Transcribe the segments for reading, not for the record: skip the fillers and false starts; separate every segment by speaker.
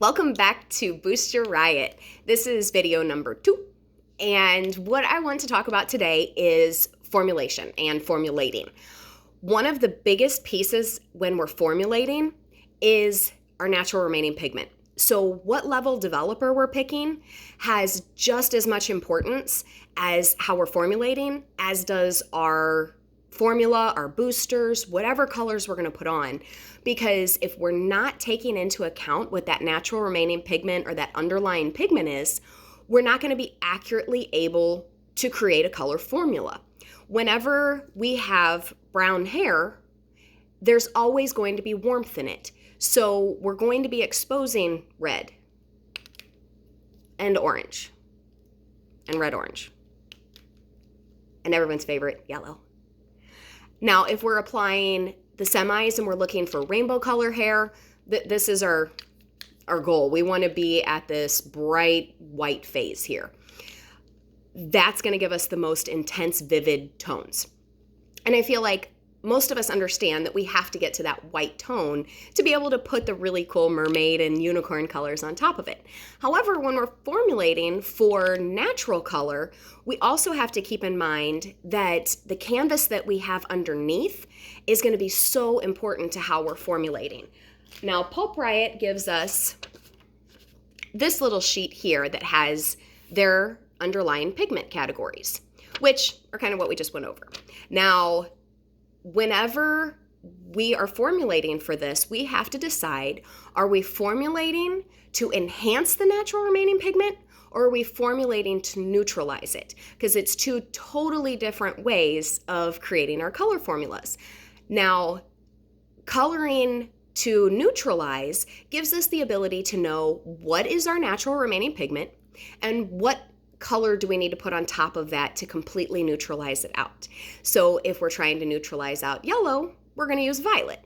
Speaker 1: Welcome back to Boost Your Riot. This is video number 2, and what I want to talk about today is formulation and formulating. One of the biggest pieces when we're formulating is our natural remaining pigment. So what level developer we're picking has just as much importance as how we're formulating, as does our formula, our boosters, whatever colors we're going to put on. Because if we're not taking into account what that natural remaining pigment or that underlying pigment is, we're not going to be accurately able to create a color formula. Whenever we have brown hair, there's always going to be warmth in it. So we're going to be exposing red and orange and red-orange and everyone's favorite, yellow. Now, if we're applying the semis and we're looking for rainbow color hair, this is our goal. We want to be at this bright white phase here. That's going to give us the most intense, vivid tones. And I feel like most of us understand that we have to get to that white tone to be able to put the really cool mermaid and unicorn colors on top of it. However, when we're formulating for natural color, we also have to keep in mind that the canvas that we have underneath is going to be so important to how we're formulating. Now, Pulp Riot gives us this little sheet here that has their underlying pigment categories, which are kind of what we just went over. Now, whenever we are formulating for this, we have to decide, are we formulating to enhance the natural remaining pigment, or are we formulating to neutralize it? Because it's two totally different ways of creating our color formulas. Now, coloring to neutralize gives us the ability to know what is our natural remaining pigment and what color do we need to put on top of that to completely neutralize it out. So if we're trying to neutralize out yellow, we're going to use violet.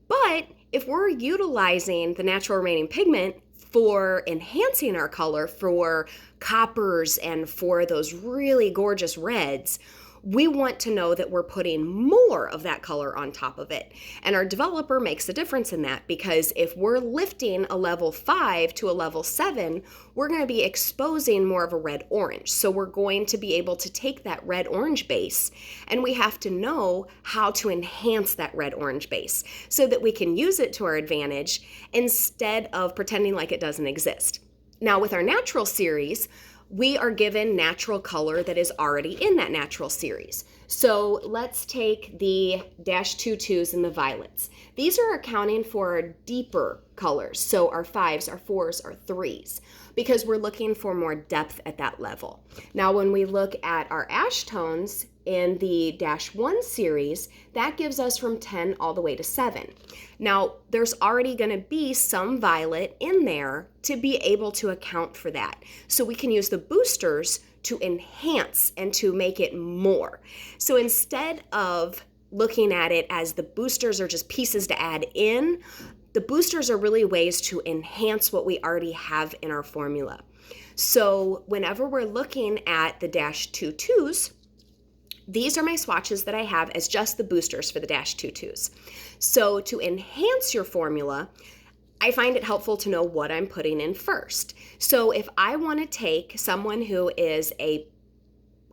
Speaker 1: But if we're utilizing the natural remaining pigment for enhancing our color, for coppers and for those really gorgeous reds, we want to know that we're putting more of that color on top of it. And our developer makes a difference in that, because if we're lifting a level 5 to a level 7, we're going to be exposing more of a red-orange. So we're going to be able to take that red-orange base, and we have to know how to enhance that red-orange base so that we can use it to our advantage instead of pretending like it doesn't exist. Now, with our natural series, we are given natural color that is already in that natural series. So let's take the -22s and the violets. These are accounting for our deeper colors. So our 5s, our 4s, our 3s, because we're looking for more depth at that level. Now, when we look at our ash tones in the -1 series, that gives us from 10 all the way to 7. Now, there's already going to be some violet in there to be able to account for that. So we can use the boosters to enhance and to make it more. So instead of looking at it as the boosters are just pieces to add in, the boosters are really ways to enhance what we already have in our formula. So whenever we're looking at the -22s, these are my swatches that I have as just the boosters for the -22s. So to enhance your formula, I find it helpful to know what I'm putting in first. So if I want to take someone who is a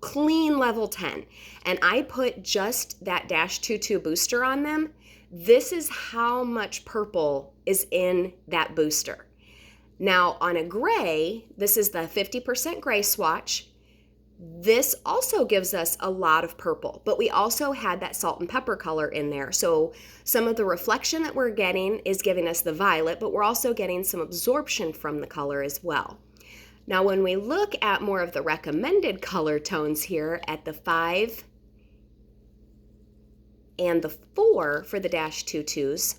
Speaker 1: clean level 10 and I put just that -22 booster on them, this is how much purple is in that booster. Now on a gray, this is the 50% gray swatch. This also gives us a lot of purple, but we also had that salt and pepper color in there. So some of the reflection that we're getting is giving us the violet, but we're also getting some absorption from the color as well. Now, when we look at more of the recommended color tones here at the 5 and the 4 for the -22s,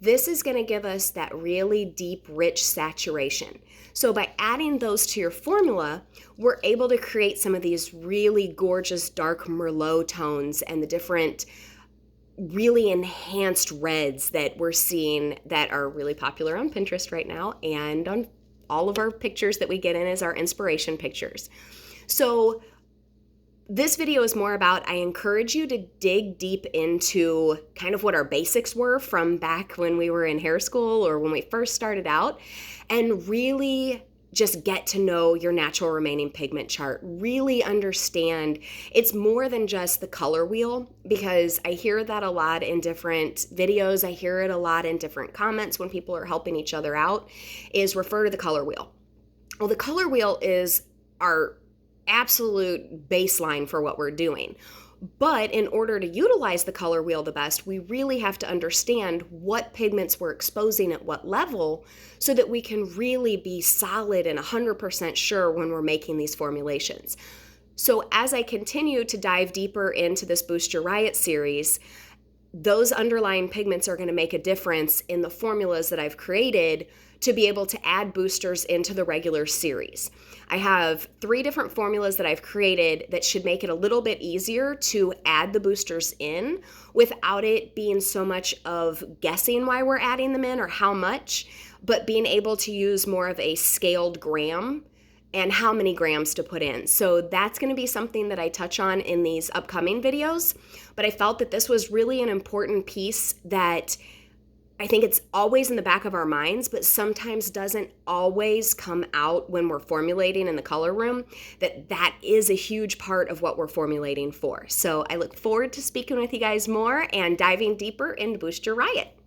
Speaker 1: this is going to give us that really deep, rich saturation. So by adding those to your formula, we're able to create some of these really gorgeous dark Merlot tones and the different really enhanced reds that we're seeing that are really popular on Pinterest right now and on all of our pictures that we get in as our inspiration pictures. So This video is more about, I encourage you to dig deep into kind of what our basics were from back when we were in hair school or when we first started out, and really just get to know your natural remaining pigment chart. Really understand it's more than just the color wheel, because I hear that a lot in different videos. I hear it a lot in different comments when people are helping each other out, is refer to the color wheel. Well, the color wheel is our absolute baseline for what we're doing. But in order to utilize the color wheel the best, we really have to understand what pigments we're exposing at what level so that we can really be solid and 100% sure when we're making these formulations. So as I continue to dive deeper into this Boost Your Riot series, those underlying pigments are going to make a difference in the formulas that I've created to be able to add boosters into the regular series. I have 3 different formulas that I've created that should make it a little bit easier to add the boosters in without it being so much of guessing why we're adding them in or how much, but being able to use more of a scaled gram and how many grams to put in. So that's going to be something that I touch on in these upcoming videos, but I felt that this was really an important piece that I think it's always in the back of our minds, but sometimes doesn't always come out when we're formulating in the color room, that is a huge part of what we're formulating for. So I look forward to speaking with you guys more and diving deeper into Boost Your Riot.